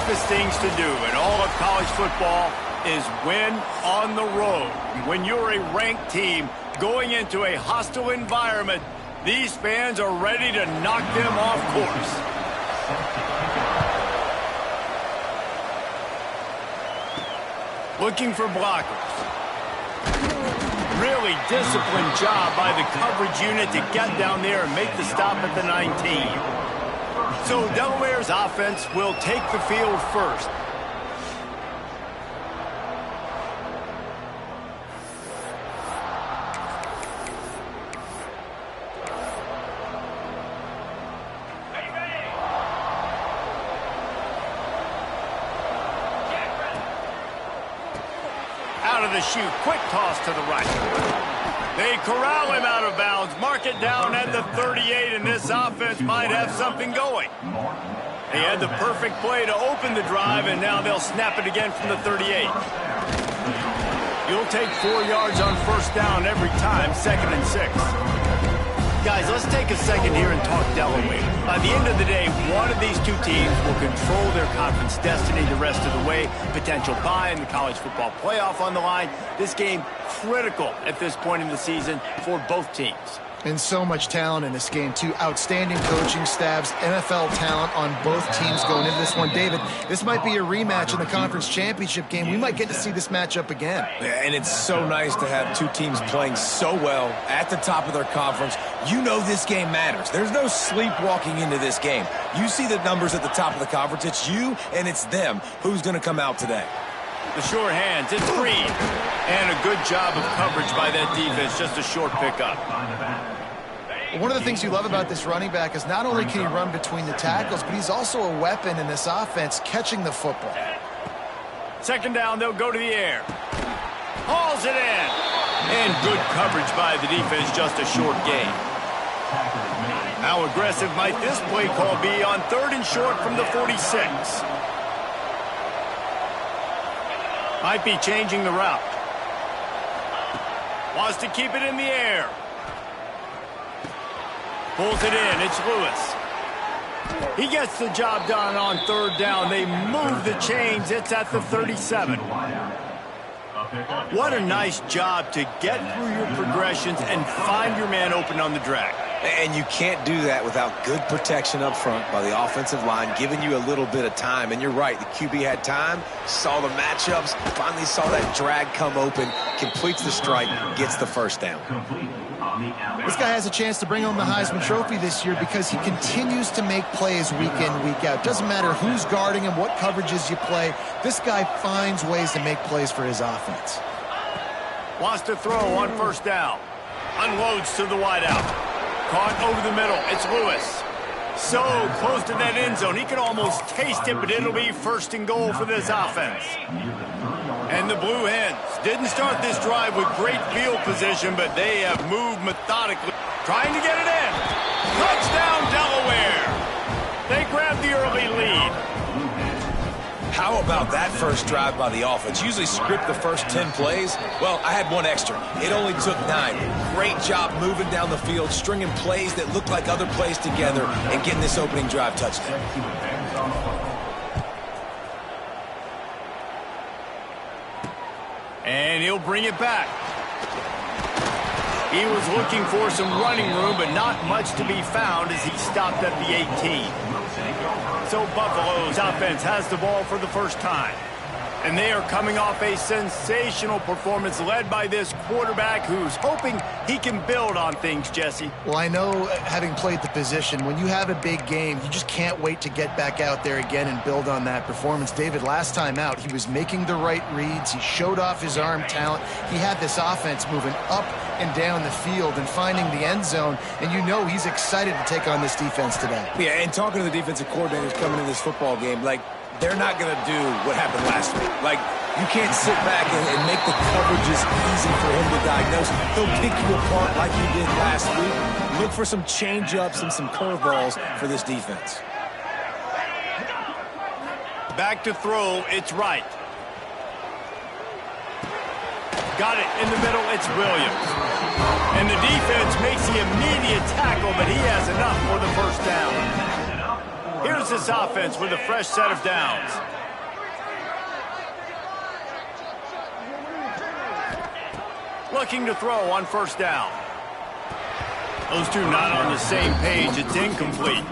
toughest things to do in all of college football is win on the road. When you're a ranked team going into a hostile environment, these fans are ready to knock them off course. Looking for blockers. Really disciplined job by the coverage unit to get down there and make the stop at the 19. So Delaware's offense will take the field first. Out of the chute, quick toss to the right. They corral him out of bounds, mark it down at the 38, and this offense might have something going. They had the perfect play to open the drive, and now they'll snap it again from the 38. You'll take 4 yards on first down every time, 2nd and 6. Guys, let's take a second here and talk Delaware. By the end of the day, one of these two teams will control their conference destiny the rest of the way. Potential bye in the college football playoff on the line. This game critical at this point in the season for both teams. And so much talent in this game, too. Outstanding coaching staffs, NFL talent on both teams going into this one. David, this might be a rematch in the conference championship game. We might get to see this matchup again. Yeah, and it's so nice to have two teams playing so well at the top of their conference. You know this game matters. There's no sleepwalking into this game. You see the numbers at the top of the conference. It's you and it's them. Who's going to come out today? The short hands, it's Reed. And a good job of coverage by that defense, just a short pickup. One of the things you love about this running back is not only can he run between the tackles, but he's also a weapon in this offense, catching the football. 2nd down, they'll go to the air. Hauls it in. And good coverage by the defense, just a short gain. How aggressive might this play call be on 3rd and short from the 46? Might be changing the route. Wants to keep it in the air. Pulls it in. It's Lewis. He gets the job done on 3rd down. They move the chains. It's at the 37. What a nice job to get through your progressions and find your man open on the drag. And you can't do that without good protection up front by the offensive line, giving you a little bit of time. And you're right, the QB had time, saw the matchups, finally saw that drag come open, completes the strike, gets the first down. This guy has a chance to bring home the Heisman Trophy this year because he continues to make plays week in, week out. Doesn't matter who's guarding him, what coverages you play. This guy finds ways to make plays for his offense. Wants to throw on 1st down. Unloads to the wideout. Caught over the middle. It's Lewis. So close to that end zone. He could almost taste it, but it'll be 1st and goal for this offense. And the Blue Hens didn't start this drive with great field position, but they have moved methodically. Trying to get it in. Touchdown, Delaware. They grabbed the early lead. How about that first drive by the offense? Usually script the first 10 plays. Well, I had one extra. It only took 9. Great job moving down the field, stringing plays that look like other plays together, and getting this opening drive touchdown. And he'll bring it back. He was looking for some running room, but not much to be found as he stopped at the 18. So Buffalo's offense has the ball for the first time. And they are coming off a sensational performance led by this quarterback who's hoping he can build on things, Jesse. Well, I know, having played the position, when you have a big game, you just can't wait to get back out there again and build on that performance. David, last time out, he was making the right reads. He showed off his arm talent. He had this offense moving up and down the field and finding the end zone, and you know he's excited to take on this defense today. Yeah, and talking to the defensive coordinators coming in this football game, like, they're not going to do what happened last week. Like, you can't sit back and make the coverages easy for him to diagnose. He'll pick you apart like he did last week. Look for some change-ups and some curveballs for this defense. Back to throw, it's right. Got it in the middle, it's Williams. And the defense makes the immediate tackle, but he has enough for the 1st down. Here's this offense with a fresh set of downs. Looking to throw on first down. Those two not on the same page. It's incomplete.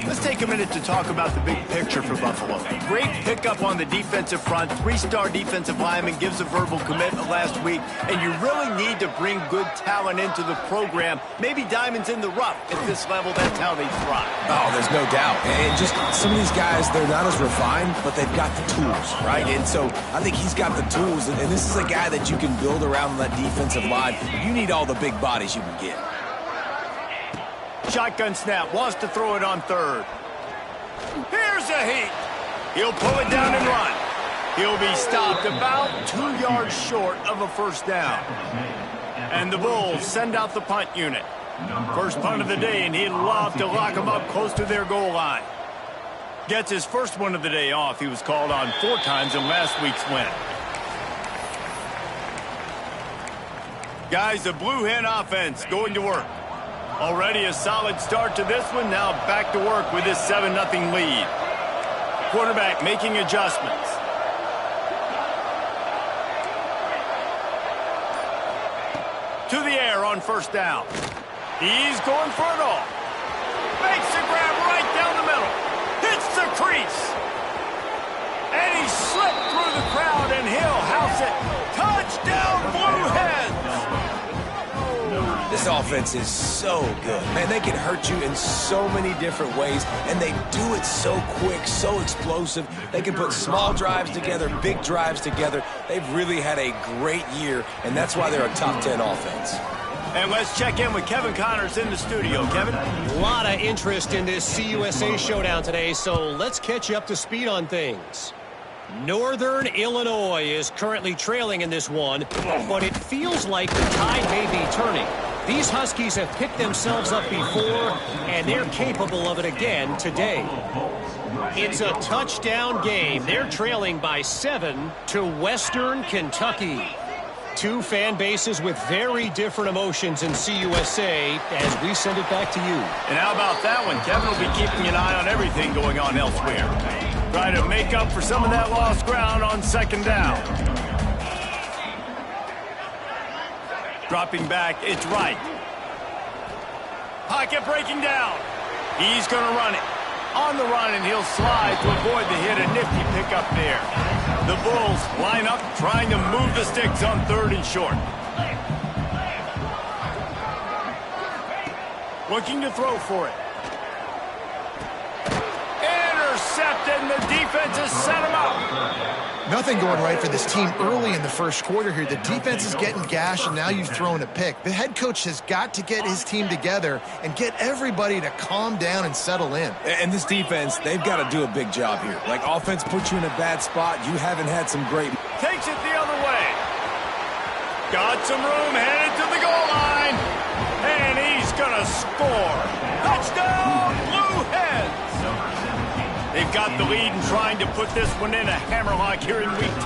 Let's take a minute to talk about the big picture for Buffalo. Great pickup on the defensive front. 3-star defensive lineman gives a verbal commitment last week, and you really need to bring good talent into the program. Maybe diamonds in the rough. At this level, that's how they thrive. Oh, there's no doubt. And just some of these guys, they're not as refined, but they've got the tools, right? And so I think he's got the tools, and this is a guy that you can build around that defensive line. You need all the big bodies you can get. Shotgun snap, wants to throw it on third. Here's a heat. He'll pull it down and run. He'll be stopped about 2 yards short of a first down. And the Bulls send out the punt unit. First punt of the day, and he'd love to lock them up close to their goal line. Gets his first one of the day off. He was called on 4 times in last week's win. Guys, the Blue Hen offense going to work. Already a solid start to this one. Now back to work with this 7-0 lead. Quarterback making adjustments. To the air on first down. He's going for it all. Makes the grab right down the middle. Hits the crease. And he slipped through the crowd, and he'll house it. Touchdown, Blue Hens! This offense is so good. Man, they can hurt you in so many different ways, and they do it so quick, so explosive. They can put small drives together, big drives together. They've really had a great year, and that's why they're a top 10 offense. And let's check in with Kevin Connors in the studio. Kevin? A lot of interest in this CUSA showdown today, so let's catch you up to speed on things. Northern Illinois is currently trailing in this one, but it feels like the tide may be turning. These Huskies have picked themselves up before, and they're capable of it again today. It's a touchdown game. They're trailing by 7 to Western Kentucky. Two fan bases with very different emotions in CUSA as we send it back to you. And how about that one? Kevin will be keeping an eye on everything going on elsewhere. Try to make up for some of that lost ground on second down. Dropping back, it's right. Pocket breaking down. He's going to run it. On the run, and he'll slide to avoid the hit. A nifty pickup there. The Bulls line up, trying to move the sticks on third and short. Looking to throw for it. Intercepted, and the defense has set him up. Nothing going right for this team early in the first quarter here. The defense is getting gashed, and now you've thrown a pick. The head coach has got to get his team together and get everybody to calm down and settle in. And this defense, they've got to do a big job here. Like, offense puts you in a bad spot. You haven't had some great... Takes it the other way. Got some room, headed to the goal line. And he's going to score. Touchdown, Blue Hens! They've got the lead and trying to put this one in a hammerlock here in Week 10.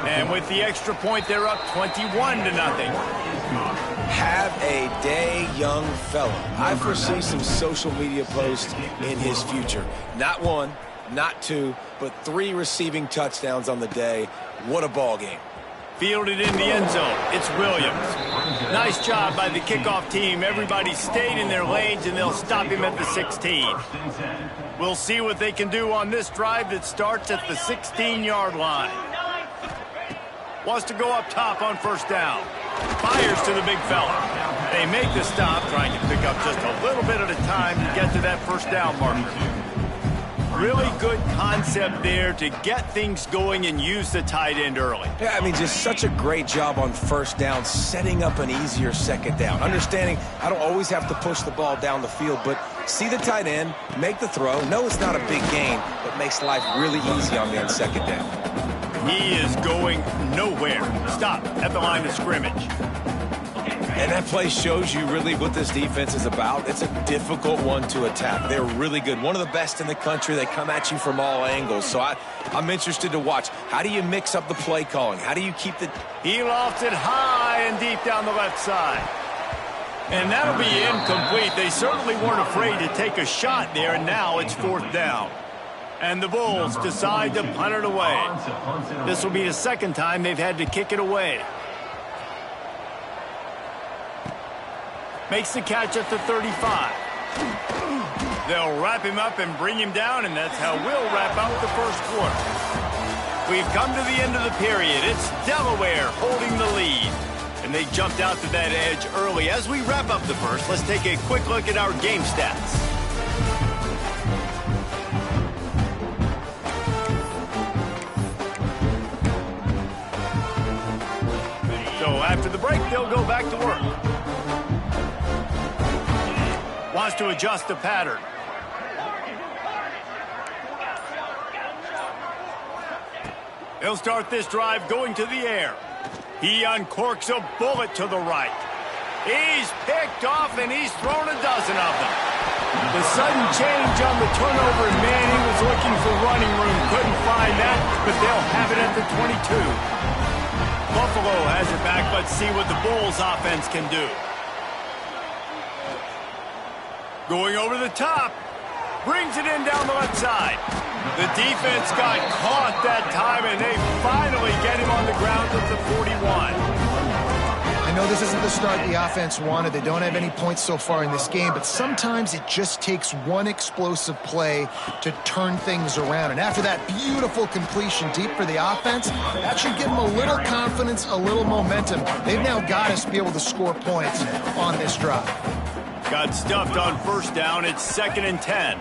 And with the extra point, they're up 21-0. Have a day, young fella. I foresee some social media posts in his future. Not 1, not 2, but 3 receiving touchdowns on the day. What a ball game. Fielded in the end zone. It's Williams. Nice job by the kickoff team. Everybody stayed in their lanes, and they'll stop him at the 16. We'll see what they can do on this drive that starts at the 16-yard line. Wants to go up top on first down. Fires to the big fella. They make the stop, trying to pick up just a little bit at a time to get to that first down marker. Really good concept there to get things going and use the tight end early. Yeah, I mean, just such a great job on first down, setting up an easier second down. Understanding I don't always have to push the ball down the field, but see the tight end, make the throw. No, it's not a big gain, but makes life really easy on me on second down. He is going nowhere. Stop at the line of scrimmage. And that play shows you really what this defense is about. It's a difficult one to attack. They're really good. One of the best in the country. They come at you from all angles. So I'm interested to watch. How do you mix up the play calling? How do you keep the... He lofts it high and deep down the left side. And that'll be incomplete. They certainly weren't afraid to take a shot there, and now it's fourth down. And the Bulls decide to punt it away. This will be the second time they've had to kick it away. Makes the catch at the 35. They'll wrap him up and bring him down, and that's how we'll wrap out the first quarter. We've come to the end of the period. It's Delaware holding the lead. And they jumped out to that edge early. As we wrap up the first, let's take a quick look at our game stats. So after the break, they'll go back to work. Wants to adjust the pattern. He'll start this drive going to the air. He uncorks a bullet to the right. He's picked off, and he's thrown a dozen of them. The sudden change on the turnover, and man, he was looking for running room. Couldn't find that, but they'll have it at the 22. Buffalo has it back. Let's see what the Bulls offense can do. Going over the top. Brings it in down the left side. The defense got caught that time, and they finally get him on the ground at the 41. I know this isn't the start the offense wanted. They don't have any points so far in this game, but sometimes it just takes one explosive play to turn things around. And after that beautiful completion deep for the offense, that should give them a little confidence, a little momentum. They've now got us to be able to score points on this drive. Got stuffed on first down. It's 2nd and 10.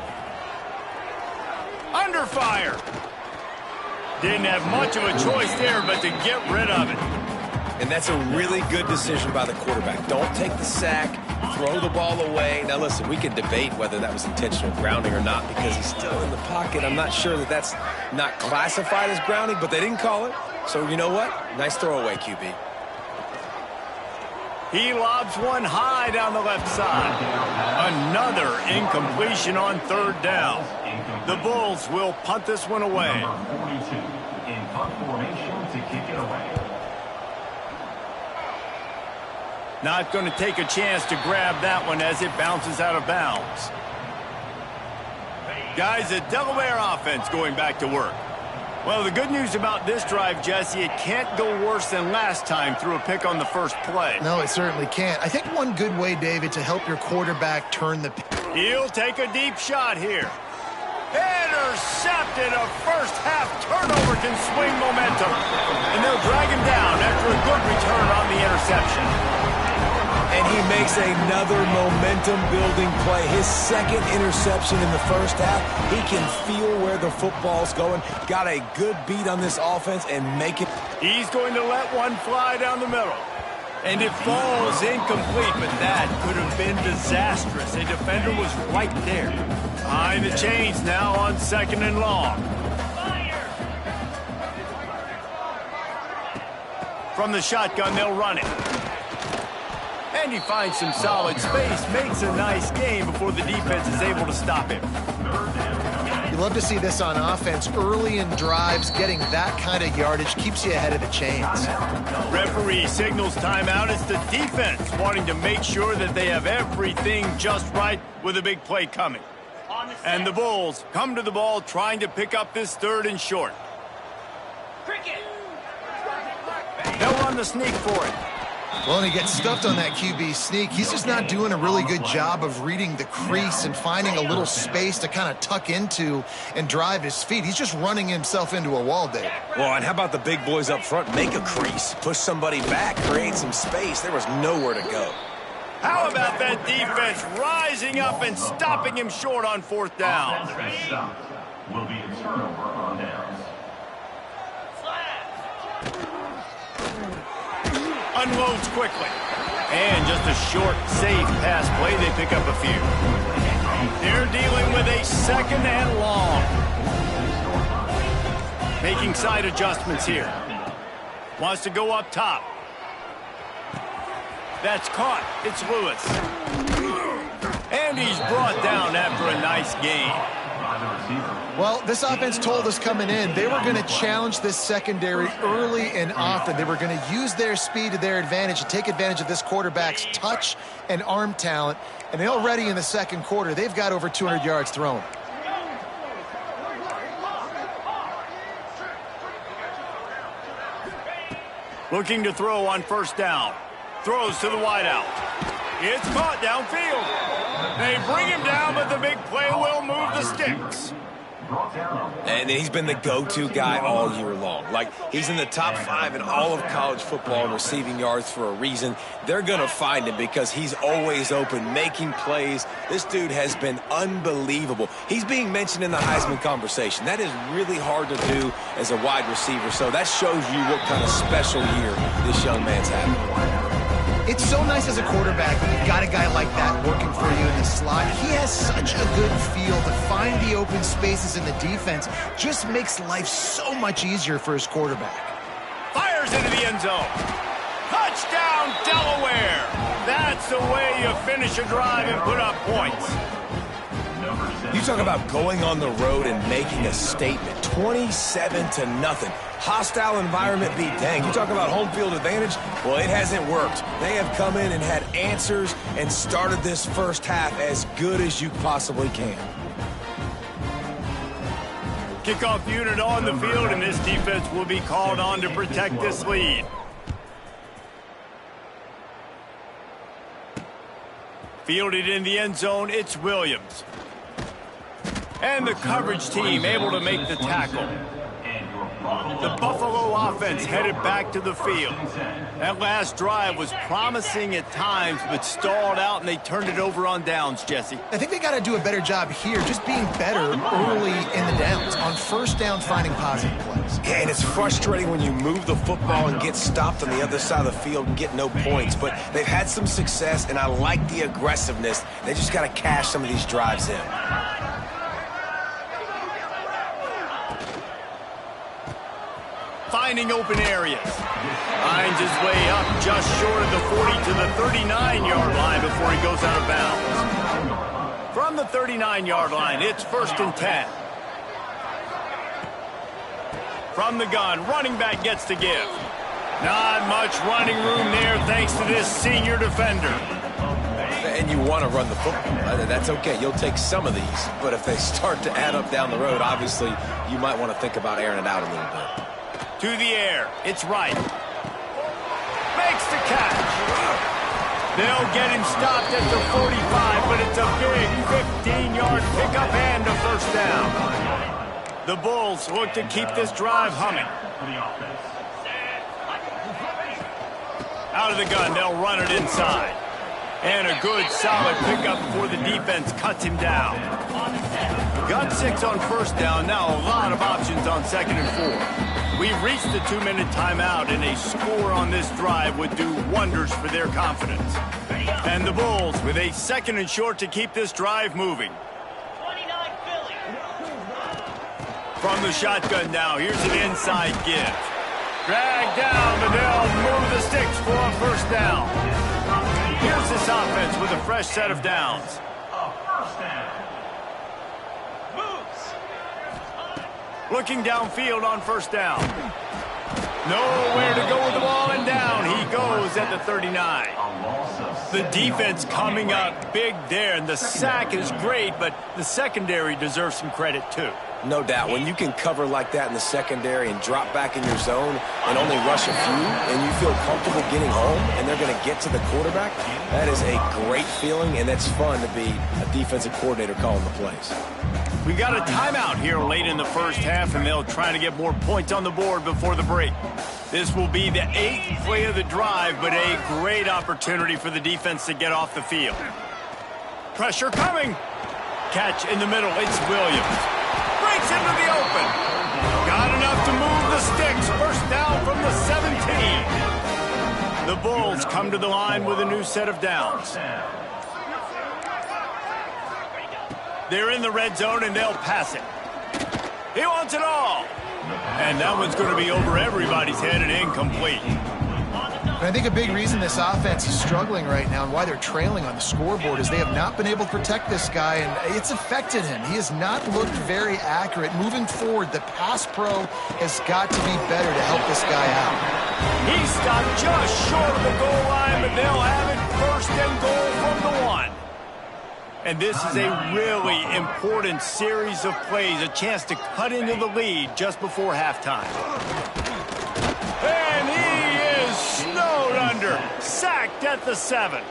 Under fire. Didn't have much of a choice there but to get rid of it. And that's a really good decision by the quarterback. Don't take the sack, throw the ball away. Now, listen, we can debate whether that was intentional grounding or not because he's still in the pocket. I'm not sure that that's not classified as grounding, but they didn't call it. So, you know what? Nice throwaway, QB. He lobs one high down the left side. Another incompletion on 3rd down. The Bulls will punt this one away. Number 42 in punt formation to kick it away. Not going to take a chance to grab that one as it bounces out of bounds. Guys, the Delaware offense going back to work. Well, the good news about this drive, Jesse, it can't go worse than last time through a pick on the first play. No, it certainly can't. I think one good way, David, to help your quarterback turn the... He'll take a deep shot here. Intercepted. A first-half turnover can swing momentum. And they'll drag him down after a good return on the interception. And he makes another momentum-building play. His 2nd interception in the first half. He can feel where the football's going. Got a good beat on this offense and make it. He's going to let one fly down the middle. And it falls incomplete, but that could have been disastrous. A defender was right there. Behind the chains now on 2nd and long. From the shotgun, they'll run it. And he finds some solid space, makes a nice game before the defense is able to stop him. You love to see this on offense. Early in drives, getting that kind of yardage keeps you ahead of the chains. Referee signals timeout. It's the defense wanting to make sure that they have everything just right with a big play coming. And the Bulls come to the ball trying to pick up this 3rd and short. They'll run the sneak for it. Well, and he gets stuffed on that QB sneak. He's just not doing a really good job of reading the crease and finding a little space to kind of tuck into and drive his feet. He's just running himself into a wall, Dave. Well, and how about the big boys up front? Make a crease, push somebody back, create some space. There was nowhere to go. How about that defense rising up and stopping him short on 4th down? Will be a turnover on downs. Unloads quickly. And just a short, safe pass play. They pick up a few. They're dealing with a 2nd and long. Making side adjustments here. Wants to go up top. That's caught. It's Lewis. And he's brought down after a nice gain. Well, this offense told us coming in they were going to challenge this secondary early and often. They were going to use their speed to their advantage and take advantage of this quarterback's touch and arm talent. And already in the 2nd quarter, they've got over 200 yards thrown. Looking to throw on 1st down. Throws to the wideout. It's caught downfield. They bring him down, but the big play will move the sticks. And he's been the go-to guy all year long. Like, he's in the top 5 in all of college football in receiving yards for a reason. They're going to find him because he's always open, making plays. This dude has been unbelievable. He's being mentioned in the Heisman conversation. That is really hard to do as a wide receiver, so that shows you what kind of special year this young man's having. It's so nice as a quarterback when you've got a guy like that working for you in the slot. He has such a good feel to find the open spaces in the defense. Just makes life so much easier for his quarterback. Fires into the end zone. Touchdown, Delaware. That's the way you finish a drive and put up points. You talk about going on the road and making a statement. 27-0. Hostile environment be dang. You talk about home field advantage? Well, it hasn't worked. They have come in and had answers and started this first half as good as you possibly can. Kickoff unit on the field, and this defense will be called on to protect this lead. Fielded in the end zone, it's Williams. And the coverage team able to make the tackle. The Buffalo offense headed back to the field. That last drive was promising at times, but stalled out, and they turned it over on downs, Jesse. I think they got to do a better job here, just being better early in the downs. On first down, finding positive plays. Yeah, and it's frustrating when you move the football and get stopped on the other side of the field and get no points. But they've had some success, and I like the aggressiveness. They just got to cash some of these drives in. Finding open areas. Finds his way up just short of the 40 to the 39-yard line before he goes out of bounds. From the 39-yard line, it's 1st and 10. From the gun, running back gets to give. Not much running room there thanks to this senior defender. And you want to run the football. That's okay. You'll take some of these. But if they start to add up down the road, obviously you might want to think about airing it out a little bit. To the air, it's Wright. Makes the catch. They'll get him stopped at the 45, but it's a big 15-yard pickup and a first down. The Bulls look to keep this drive humming. Out of the gun, they'll run it inside. And a good, solid pickup before the defense cuts him down. Got 6 on first down, now a lot of options on 2nd and 4. We've reached the 2-minute timeout, and a score on this drive would do wonders for their confidence. And the Bulls with a 2nd and short to keep this drive moving. From the shotgun now, here's an inside give. Drag down, but they'll move the sticks for a first down. Here's this offense with a fresh set of downs. Looking downfield on first down. Nowhere to go with the ball, and down he goes at the 39. The defense coming up big there, and the sack is great, but the secondary deserves some credit too. No doubt. When you can cover like that in the secondary and drop back in your zone and only rush a few, and you feel comfortable getting home and they're going to get to the quarterback, that is a great feeling, and that's fun to be a defensive coordinator calling the plays. We got a timeout here late in the first half, and they'll try to get more points on the board before the break. This will be the 8th play of the drive, but a great opportunity for the defense to get off the field. Pressure coming. Catch in the middle. It's Williams. Breaks into the open. Got enough to move the sticks. First down from the 17. The Bulls come to the line with a new set of downs. They're in the red zone, and they'll pass it. He wants it all. And that one's going to be over everybody's head and incomplete. And I think a big reason this offense is struggling right now and why they're trailing on the scoreboard is they have not been able to protect this guy, and it's affected him. He has not looked very accurate. Moving forward, the pass pro has got to be better to help this guy out. He stopped just short of the goal line, but they'll have it 1st and goal from the 1. And this is a really important series of plays, a chance to cut into the lead just before halftime. And he is snowed under, sacked at the 7.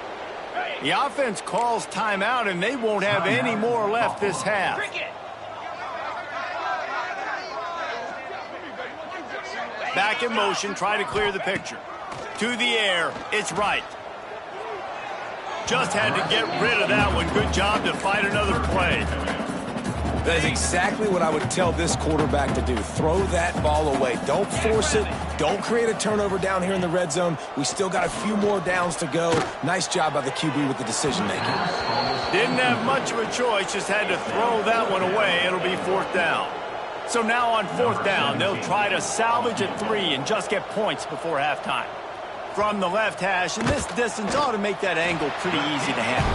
The offense calls timeout, and they won't have any more left this half. Back in motion, try to clear the picture. To the air, it's right. Just had to get rid of that one. Good job to fight another play. That is exactly what I would tell this quarterback to do. Throw that ball away. Don't force it. Don't create a turnover down here in the red zone. We still got a few more downs to go. Nice job by the QB with the decision-making. Didn't have much of a choice, just had to throw that one away. It'll be 4th down. So now on 4th down, they'll try to salvage a 3 and just get points before halftime. From the left hash, and this distance ought to make that angle pretty easy to handle.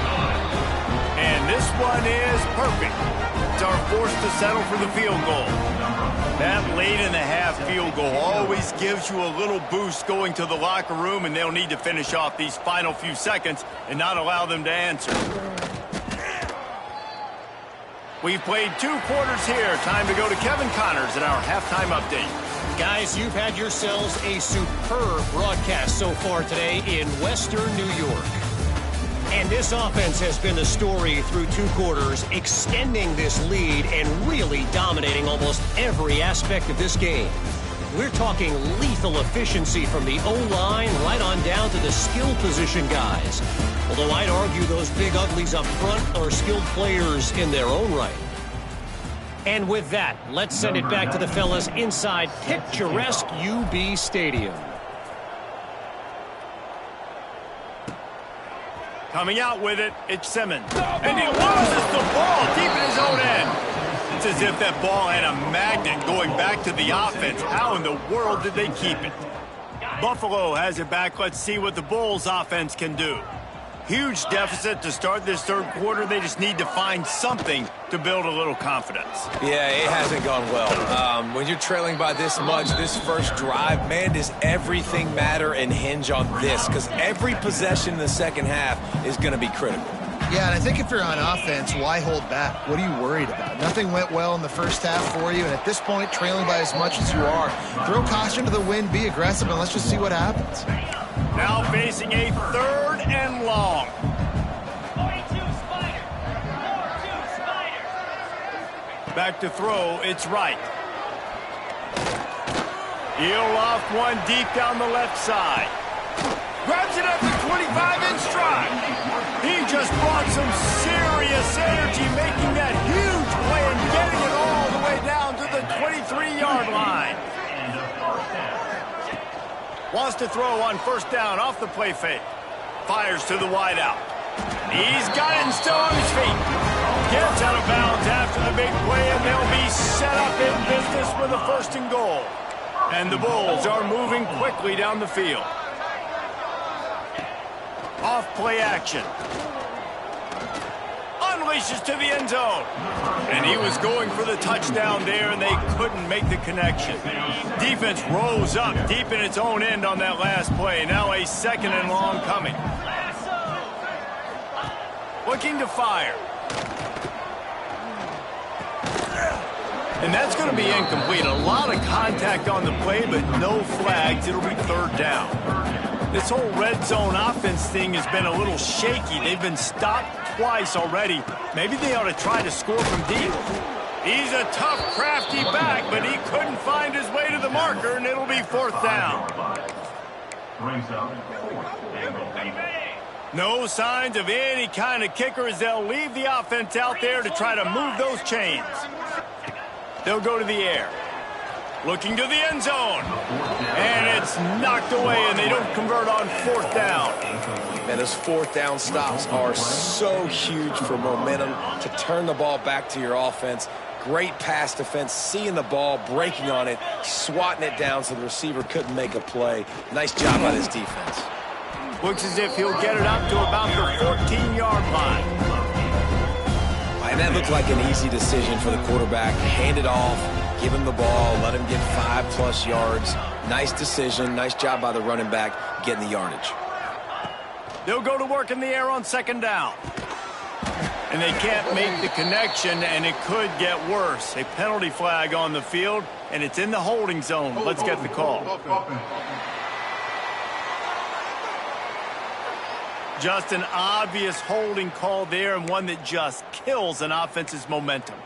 And this one is perfect. Are forced to settle for the field goal. That late in the half field goal always gives you a little boost going to the locker room, and they'll need to finish off these final few seconds and not allow them to answer. We've played 2 quarters here. Time to go to Kevin Connors in our halftime update. Guys, you've had yourselves a superb broadcast so far today in Western New York. And this offense has been the story through 2 quarters, extending this lead and really dominating almost every aspect of this game. We're talking lethal efficiency from the O-line right on down to the skill position guys. Although I'd argue those big uglies up front are skilled players in their own right. And with that, let's send it back to the fellas inside picturesque UB Stadium. Coming out with it, it's Simmons. And he loses the ball deep in his own end. It's as if that ball had a magnet going back to the offense. How in the world did they keep it? Buffalo has it back. Let's see what the Bulls offense can do. Huge deficit to start this 3rd quarter. They just need to find something to build a little confidence. Yeah, it hasn't gone well. When you're trailing by this much, this first drive, man, does everything matter and hinge on this? Because every possession in the second half is going to be critical. Yeah, and I think if you're on offense, why hold back? What are you worried about? Nothing went well in the first half for you, and at this point, trailing by as much as you are, throw caution to the wind, be aggressive, and let's just see what happens. Now facing a 3rd and long. Back to throw, it's right. He'll off one deep down the left side. Grabs it up to 25 in stride. He just brought some serious energy, making that huge play and getting it all the way down to the 23-yard line. Wants to throw on 1st down off the play fake. Fires to the wideout. He's got it and still on his feet. Gets out of bounds after the big play, and they'll be set up in business with a 1st and goal. And the Bulls are moving quickly down the field. Off play action. Unleashes to the end zone. And he was going for the touchdown there, and they couldn't make the connection. Defense rose up deep in its own end on that last play. Now a 2nd and long coming. Looking to fire. And that's going to be incomplete. A lot of contact on the play, but no flags. It'll be 3rd down. This whole red zone offense thing has been a little shaky. They've been stopped twice already. Maybe they ought to try to score from deep. He's a tough, crafty back, but he couldn't find his way to the marker, and it'll be 4th down. No signs of any kind of kicker as they'll leave the offense out there to try to move those chains. They'll go to the air. Looking to the end zone. And it's knocked away, and they don't convert on 4th down. Man, those 4th down stops are so huge for momentum to turn the ball back to your offense. Great pass defense, seeing the ball, breaking on it, swatting it down so the receiver couldn't make a play. Nice job by this defense. Looks as if he'll get it up to about the 14-yard line. And that looked like an easy decision for the quarterback. Hand it off, give him the ball, let him get 5+ yards. Nice decision, nice job by the running back getting the yardage. They'll go to work in the air on 2nd down. And they can't make the connection, and it could get worse. A penalty flag on the field, and it's in the holding zone. Let's get the call. Just an obvious holding call there, and one that just kills an offense's momentum.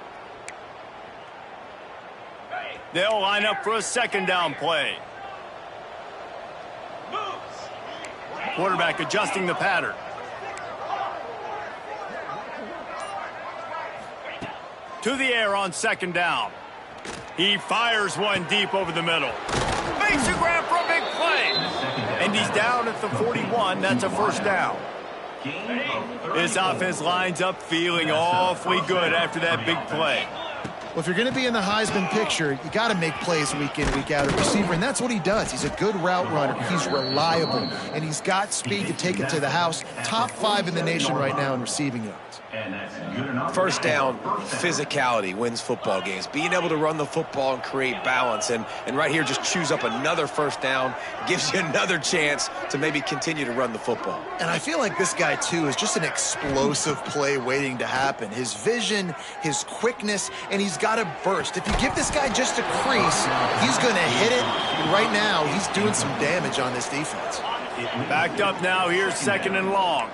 They'll line up for a second down play. Quarterback adjusting the pattern. To the air on second down. He fires one deep over the middle. Makes a grab for a big play. And he's down at the 41. That's a first down. This offense lines up feeling awfully good after that big play. Well, if you're going to be in the Heisman picture, you got to make plays week in, week out at receiver, and that's what he does. He's a good route runner. He's reliable, and he's got speed to take it to the house. Top 5 in the nation right now in receiving yards. First down, physicality wins football games. Being able to run the football and create balance, and right here just choose up another first down, gives you another chance to maybe continue to run the football. And I feel like this guy, too, is just an explosive play waiting to happen. His vision, his quickness, and he's got a burst. If you give this guy just a crease, he's going to hit it. And right now, he's doing some damage on this defense. Backed up now. Here's second and long.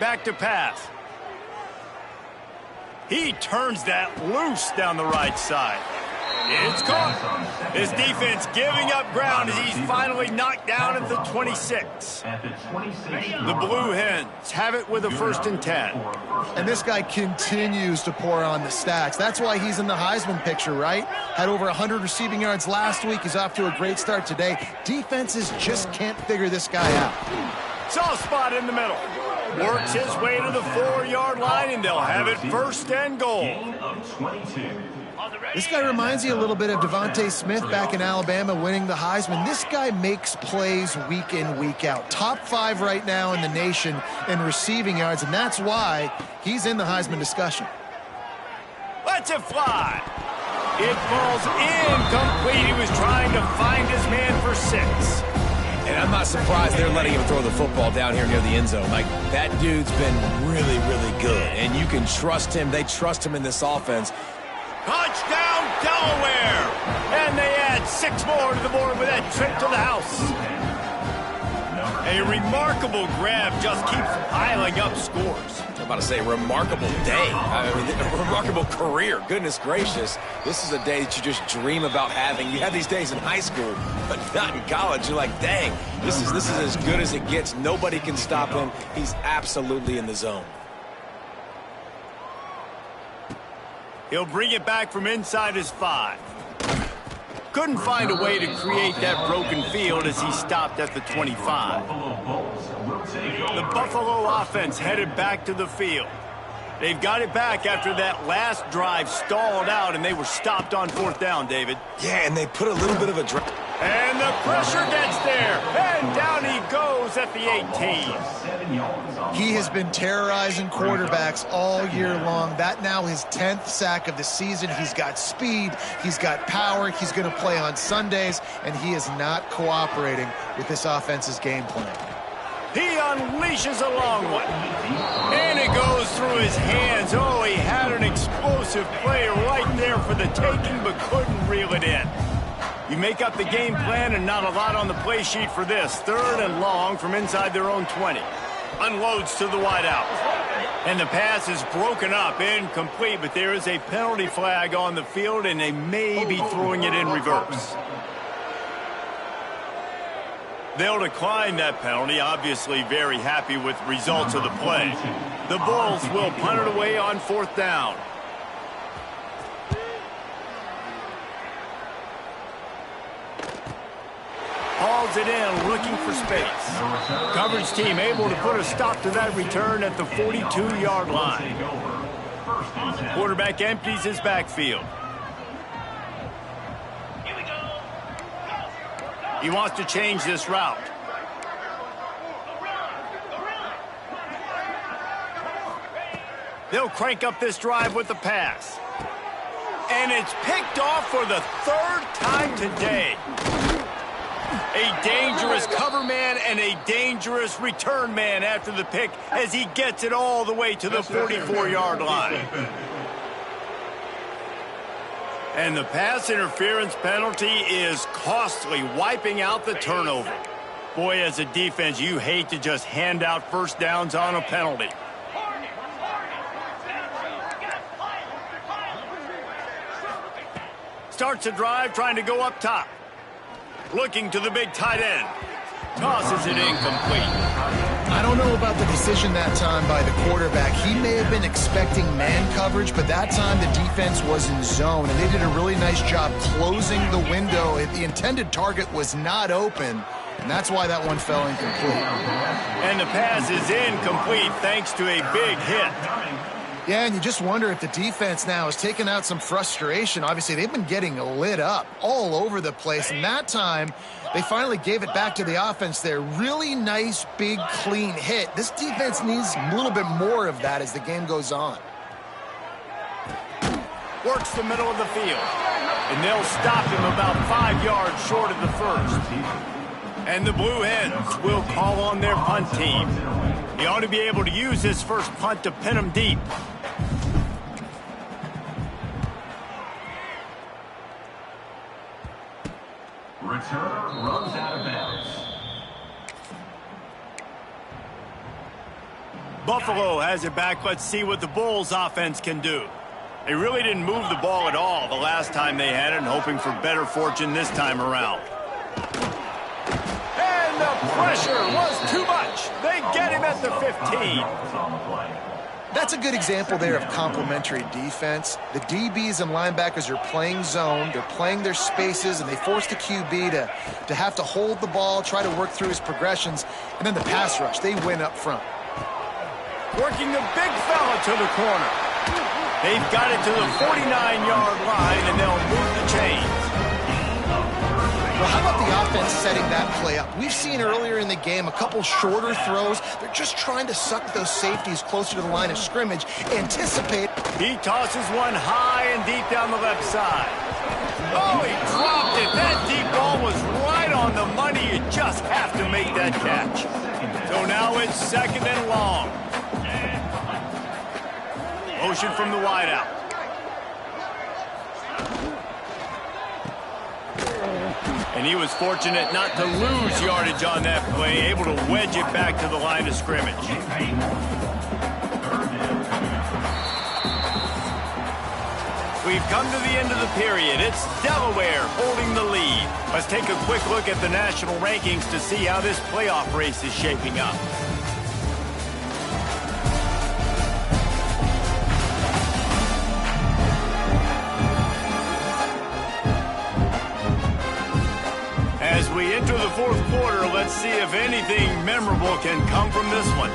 Back to pass. He turns that loose down the right side. It's caught. His defense giving up ground as he's finally knocked down at the 26. The Blue Hens have it with a 1st and 10. And this guy continues to pour on the stats. That's why he's in the Heisman picture, right? Had over 100 receiving yards last week. He's off to a great start today. Defenses just can't figure this guy out. Soft spot in the middle. Works his way to the 4-yard line, and they'll have it 1st and goal. This guy reminds you a little bit of Devontae Smith back in Alabama winning the Heisman. This guy makes plays week in, week out. Top 5 right now in the nation in receiving yards, and that's why he's in the Heisman discussion. Lets it fly. It falls incomplete. He was trying to find his man for 6. And I'm not surprised they're letting him throw the football down here near the end zone. Like, that dude's been really, really good. And you can trust him. They trust him in this offense. Touchdown, Delaware! And they add 6 more to the board with that trip to the house. A remarkable grab just keeps piling up scores. I'm about to say, remarkable day. I mean, a remarkable career. Goodness gracious. This is a day that you just dream about having. You have these days in high school, but not in college. You're like, dang, this is as good as it gets. Nobody can stop him. He's absolutely in the zone. He'll bring it back from inside his 5. Couldn't find a way to create that broken field as he stopped at the 25. The Buffalo offense headed back to the field. They've got it back after that last drive stalled out, and they were stopped on 4th down, David. Yeah, and they put a little bit of a drive. And the pressure gets there, and down he goes at the 18. He has been terrorizing quarterbacks all year long. That now his 10th sack of the season. He's got speed, he's got power, he's going to play on Sundays, and he is not cooperating with this offense's game plan. He unleashes a long one, and it goes through his hands. Oh, he had an explosive play right there for the taking, but couldn't reel it in. You make up the game plan and not a lot on the play sheet for this. 3rd and long from inside their own 20. Unloads to the wideout. And the pass is broken up, incomplete, but there is a penalty flag on the field, and they may be throwing it in reverse. They'll decline that penalty, obviously very happy with the results of the play. The Bulls will punt it away on 4th down. Hauls it in, looking for space. Coverage team able to put a stop to that return at the 42-yard line. Quarterback empties his backfield. He wants to change this route. They'll crank up this drive with the pass. And it's picked off for the 3rd time today. A dangerous cover man and a dangerous return man after the pick as he gets it all the way to the 44-yard line. And the pass interference penalty is costly, wiping out the turnover. Boy, as a defense, you hate to just hand out first downs on a penalty. Starts a drive trying to go up top. Looking to the big tight end. Tosses it incomplete. I don't know about the decision that time by the quarterback. He may have been expecting man coverage, but that time the defense was in zone, and they did a really nice job closing the window. The intended target was not open, and that's why that one fell incomplete. And the pass is incomplete thanks to a big hit. Yeah, and you just wonder if the defense now has taken out some frustration. Obviously, they've been getting lit up all over the place, and that time they finally gave it back to the offense there. Really nice, big, clean hit. This defense needs a little bit more of that as the game goes on. Works the middle of the field, and they'll stop him about 5 yards short of the first. And the Blue Hens will call on their punt team. He ought to be able to use his first punt to pin him deep. Returner runs out of bounds. Buffalo has it back. Let's see what the Bulls offense can do. They really didn't move the ball at all the last time they had it, and hoping for better fortune this time around. And the pressure was too much. They get him at the 15. That's a good example there of complementary defense. The DBs and linebackers are playing zone, they're playing their spaces, and they force the QB to have to hold the ball, try to work through his progressions, and then the pass rush, they win up front. Working the big fella to the corner. They've got it to the 49-yard line, and they'll move the chains. Well, how about the offense setting that play up? We've seen earlier in the game a couple shorter throws. They're just trying to suck those safeties closer to the line of scrimmage, anticipate. He tosses one high and deep down the left side. Oh, he dropped it. That deep ball was right on the money. You just have to make that catch. So now it's second and long. Motion from the wideout. And he was fortunate not to lose yardage on that play, able to wedge it back to the line of scrimmage. We've come to the end of the period. It's Delaware holding the lead. Let's take a quick look at the national rankings to see how this playoff race is shaping up. As we enter the fourth quarter, let's see if anything memorable can come from this one.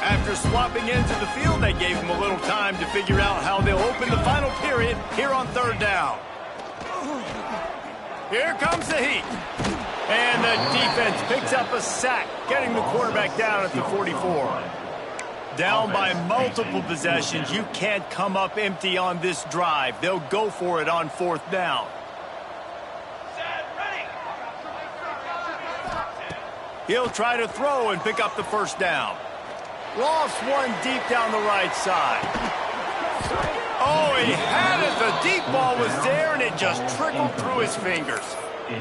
After swapping into the field, they gave him a little time to figure out how they'll open the final period here on third down. Here comes the heat. And the defense picks up a sack, getting the quarterback down at the 44. Down by multiple possessions. You can't come up empty on this drive. They'll go for it on fourth down. He'll try to throw and pick up the first down. Lost one deep down the right side. Oh, he had it. The deep ball was there, and it just trickled through his fingers.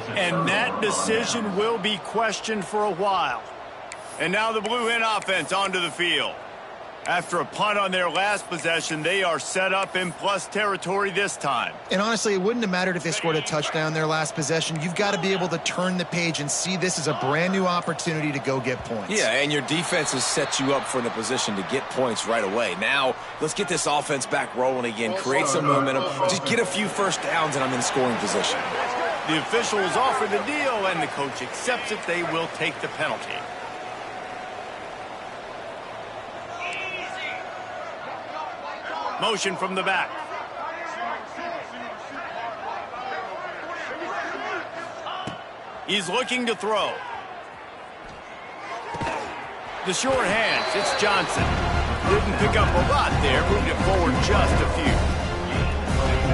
And that decision will be questioned for a while. And now the Blue Hen offense onto the field. After a punt on their last possession, they are set up in plus territory this time. And honestly, it wouldn't have mattered if they scored a touchdown their last possession. You've got to be able to turn the page and see this as a brand new opportunity to go get points. Yeah, and your defense has set you up for the position to get points right away. Now, let's get this offense back rolling again, create some momentum, just get a few first downs, and I'm in scoring position. The officials offer the deal, and the coach accepts it. They will take the penalty. Motion from the back. He's looking to throw. The short hands, it's Johnson. Didn't pick up a lot there, moved it forward just a few.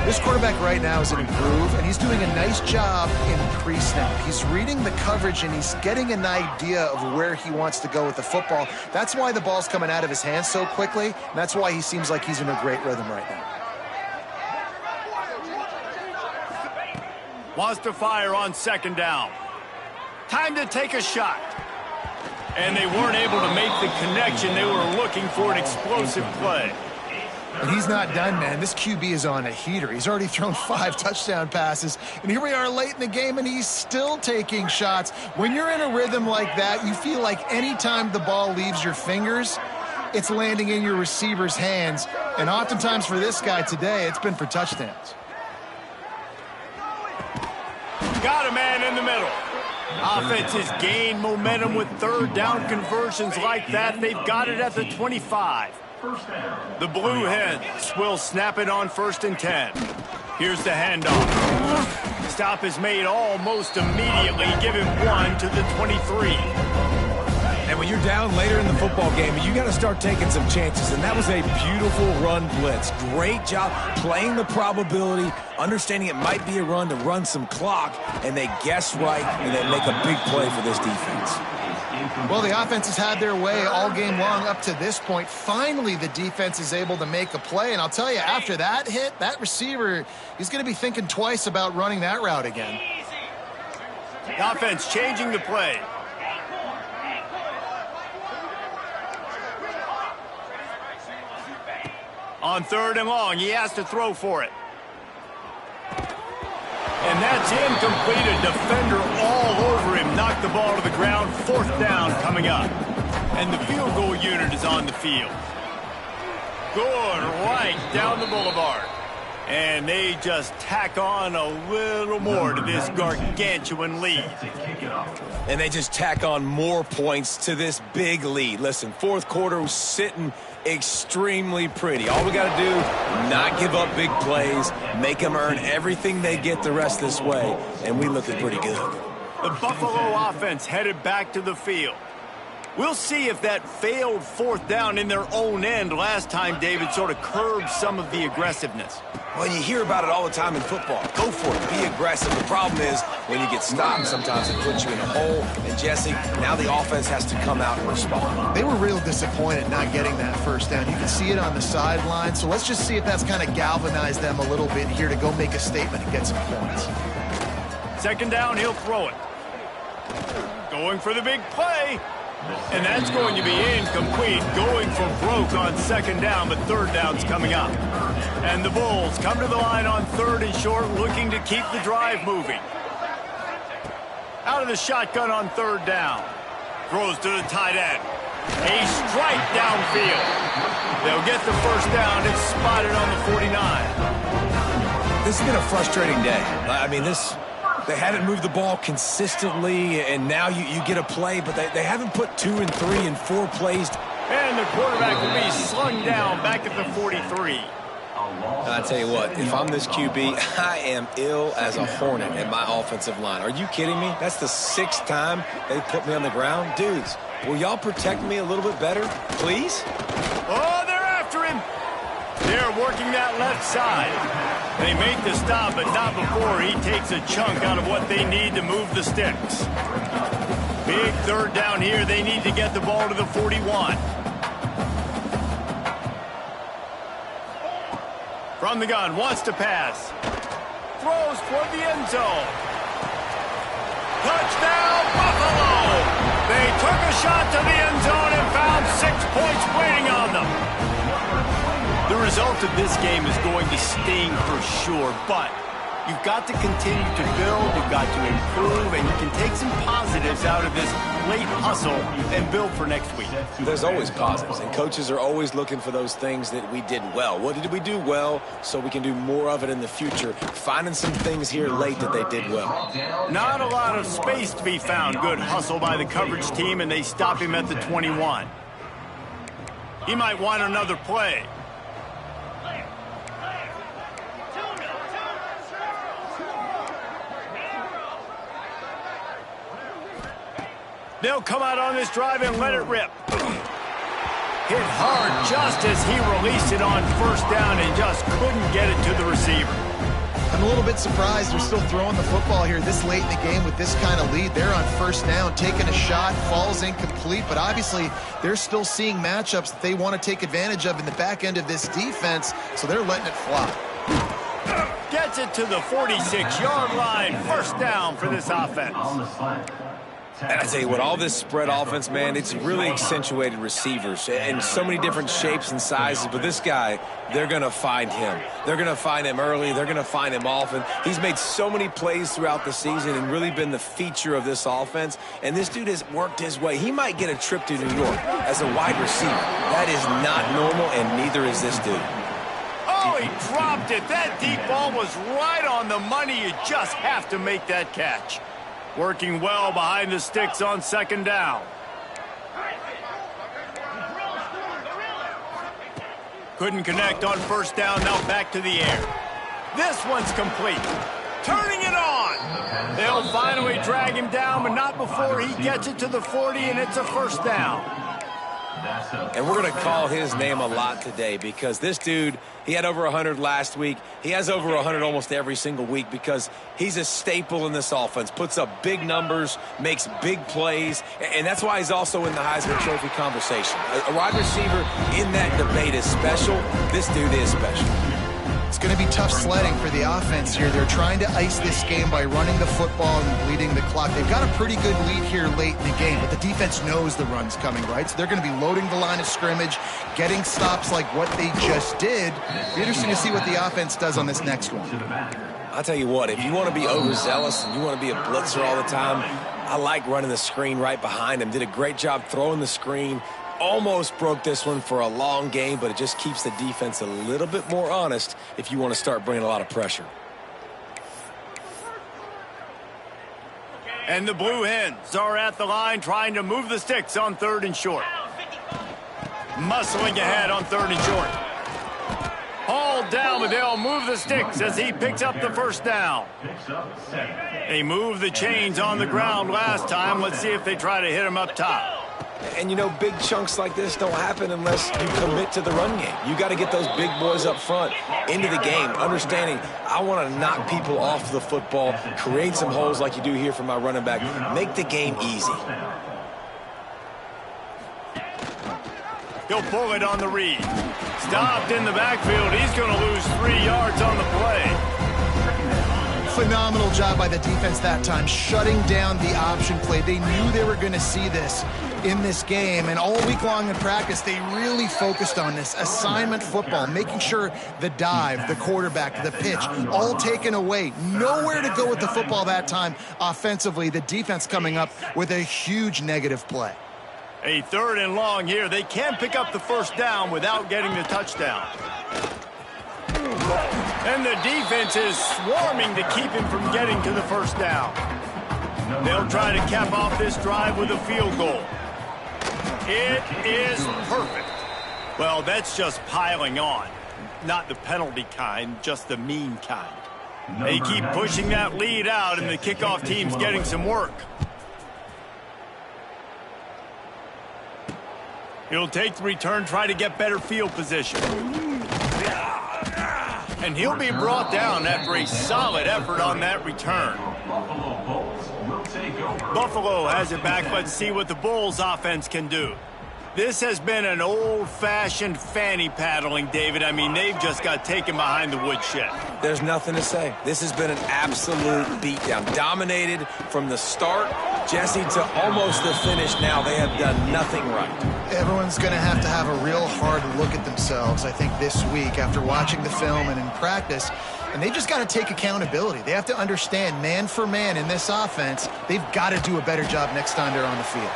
This quarterback right now is in a groove, and he's doing a nice job in pre-snap. He's reading the coverage, and he's getting an idea of where he wants to go with the football. That's why the ball's coming out of his hands so quickly, and that's why he seems like he's in a great rhythm right now. Wants to fire on second down. Time to take a shot. And they weren't able to make the connection. They were looking for an explosive play. And he's not done, man. This QB is on a heater. He's already thrown 5 touchdown passes. And here we are late in the game, and he's still taking shots. When you're in a rhythm like that, you feel like anytime the ball leaves your fingers, it's landing in your receiver's hands. And oftentimes for this guy today, it's been for touchdowns. Got a man in the middle. Offense has gained momentum with third down conversions like that. They've got it at the 25. The Blue Hens will snap it on 1st and 10. Here's the handoff. Stop is made almost immediately. Give him 1 to the 23. And when you're down later in the football game, you got to start taking some chances. And that was a beautiful run blitz. Great job playing the probability, understanding it might be a run to run some clock, and they guess right, and they make a big play for this defense. Well, the offense has had their way all game long up to this point. Finally, the defense is able to make a play. And I'll tell you, after that hit, that receiver, he's going to be thinking twice about running that route again. The offense changing the play. On 3rd and long, he has to throw for it. And that's incomplete. A defender all over him. Knocked the ball to the ground. 4th down coming up. And the field goal unit is on the field. Good right down the boulevard. And they just tack on a little more to this gargantuan lead. And they just tack on more points to this big lead. Listen, 4th quarter was sitting extremely pretty. All we got to do, not give up big plays, make them earn everything they get the rest this way, and we looking pretty good. The Buffalo offense headed back to the field. We'll see if that failed 4th down in their own end last time, David, sort of curbed some of the aggressiveness. Well, you hear about it all the time in football. Go for it. Be aggressive. The problem is when you get stopped, sometimes it puts you in a hole. And, Jesse, now the offense has to come out and respond. They were real disappointed not getting that 1st down. You can see it on the sideline. So let's just see if that's kind of galvanized them a little bit here to go make a statement and get some points. 2nd down, he'll throw it. Going for the big play. And that's going to be incomplete. Going for broke on 2nd down, but 3rd down's coming up. And the Bulls come to the line on 3rd and short, looking to keep the drive moving. Out of the shotgun on 3rd down. Throws to the tight end. A strike downfield. They'll get the 1st down. It's spotted on the 49. This has been a frustrating day. I mean, they haven't moved the ball consistently, and now you get a play, but they haven't put 2 and 3 and 4 plays. And the quarterback will be slung down back at the 43. I tell you what, if I'm this QB, I am ill as a hornet at my offensive line. Are you kidding me? That's the 6th time they put me on the ground. Dudes, will y'all protect me a little bit better, please? Oh, they're after him. They're working that left side. They make the stop, but not before he takes a chunk out of what they need to move the sticks. Big 3rd down here. They need to get the ball to the 41. From the gun, wants to pass. Throws toward the end zone. Touchdown, Buffalo! They took a shot to the end zone and found 6 points waiting on them. The result of this game is going to sting for sure, but you've got to continue to build, you've got to improve, and you can take some positives out of this late hustle and build for next week. There's always positives, and coaches are always looking for those things that we did well. What did we do well so we can do more of it in the future? Finding some things here late that they did well. Not a lot of space to be found. Good hustle by the coverage team, and they stop him at the 21. He might want another play. They'll come out on this drive and let it rip. Hit hard just as he released it on first down and just couldn't get it to the receiver. I'm a little bit surprised they're still throwing the football here this late in the game with this kind of lead. They're on first down, taking a shot, falls incomplete, but obviously they're still seeing matchups that they want to take advantage of in the back end of this defense, so they're letting it fly. Gets it to the 46-yard line. First down for this offense. And I tell you what, all this spread offense, man, it's really accentuated receivers and so many different shapes and sizes. But this guy, they're going to find him. They're going to find him early. They're going to find him often. He's made so many plays throughout the season and really been the feature of this offense. And this dude has worked his way. He might get a trip to New York as a wide receiver. That is not normal, and neither is this dude. Oh, he dropped it. That deep ball was right on the money. You just have to make that catch. Working well behind the sticks on second down. Couldn't connect on first down, now back to the air. This one's complete. Turning it on. They'll finally drag him down, but not before he gets it to the 40, and it's a first down. And we're going to call his name a lot today because this dude, he had over 100 last week. He has over 100 almost every single week because he's a staple in this offense. Puts up big numbers, makes big plays, and that's why he's also in the Heisman Trophy conversation. A wide receiver in that debate is special. This dude is special. It's going to be tough sledding for the offense here. They're trying to ice this game by running the football and bleeding the clock. They've got a pretty good lead here late in the game, but the defense knows the run's coming, right? So they're going to be loading the line of scrimmage, getting stops like what they just did. Be interesting to see what the offense does on this next one. I'll tell you what, if you want to be overzealous and you want to be a blitzer all the time, I like running the screen right behind him. Did a great job throwing the screen. Almost broke this one for a long game, but it just keeps the defense a little bit more honest if you want to start bringing a lot of pressure. And the Blue Hens are at the line trying to move the sticks on third and short. Muscling ahead on third and short. Hauled down, but they'll move the sticks as he picks up the first down. They moved the chains on the ground last time. Let's see if they try to hit him up top. And, you know, big chunks like this don't happen unless you commit to the run game. You got to get those big boys up front into the game, understanding I want to knock people off the football, create some holes like you do here for my running back, make the game easy. He'll pull it on the read. Stopped in the backfield. He's going to lose 3 yards on the play. Phenomenal job by the defense that time, shutting down the option play. They knew they were going to see this in this game, and all week long in practice, they really focused on this assignment football, making sure the dive, the quarterback, the pitch, all taken away. Nowhere to go with the football that time offensively. The defense coming up with a huge negative play. A third and long here. They can pick up the first down without getting the touchdown. And the defense is swarming to keep him from getting to the first down. They'll try to cap off this drive with a field goal. It is perfect. Well, that's just piling on. Not the penalty kind, just the mean kind. They keep pushing that lead out, and the kickoff team's getting some work. He'll take the return, try to get better field position. And he'll be brought down after a solid effort on that return. Buffalo has it back. Let's see what the Bulls offense can do. This has been an old-fashioned fanny paddling, David. I mean, they've just got taken behind the woodshed. There's nothing to say. This has been an absolute beatdown. Dominated from the start, Jesse, to almost the finish now. They have done nothing right. Everyone's going to have a real hard look at themselves, I think, this week after watching the film and in practice. And they just got to take accountability. They have to understand, man for man in this offense, they've got to do a better job next time they're on the field.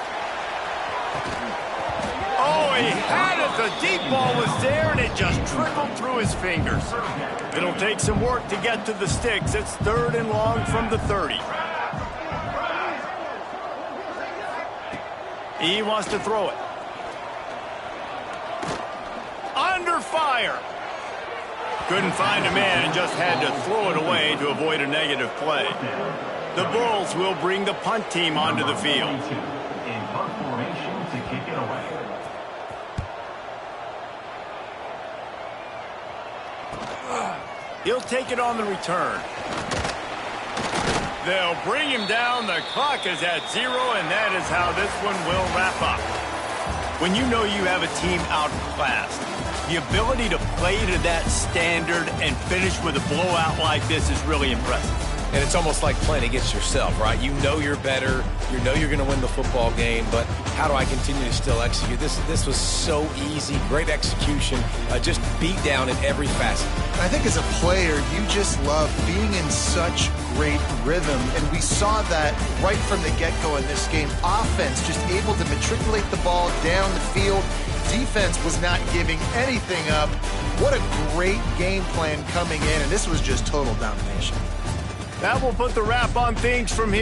Oh, he had it. The deep ball was there, and it just trickled through his fingers. It'll take some work to get to the sticks. It's third and long from the 30. He wants to throw it. Under fire. Couldn't find a man and just had to throw it away to avoid a negative play. The Bulls will bring the punt team onto the field. In punt formation to kick it away. He'll take it on the return. They'll bring him down. The clock is at 0, and that is how this one will wrap up. When you know you have a team outclassed, the ability to play to that standard and finish with a blowout like this is really impressive. And it's almost like playing against yourself, right? You know you're better. You know you're going to win the football game, but how do I continue to still execute? This was so easy. Great execution. Just beat down in every facet. I think as a player, you just love being in such great rhythm, and we saw that right from the get-go in this game. Offense just able to matriculate the ball down the field. Defense was not giving anything up. What a great game plan coming in, and this was just total domination. That will put the wrap on things from here.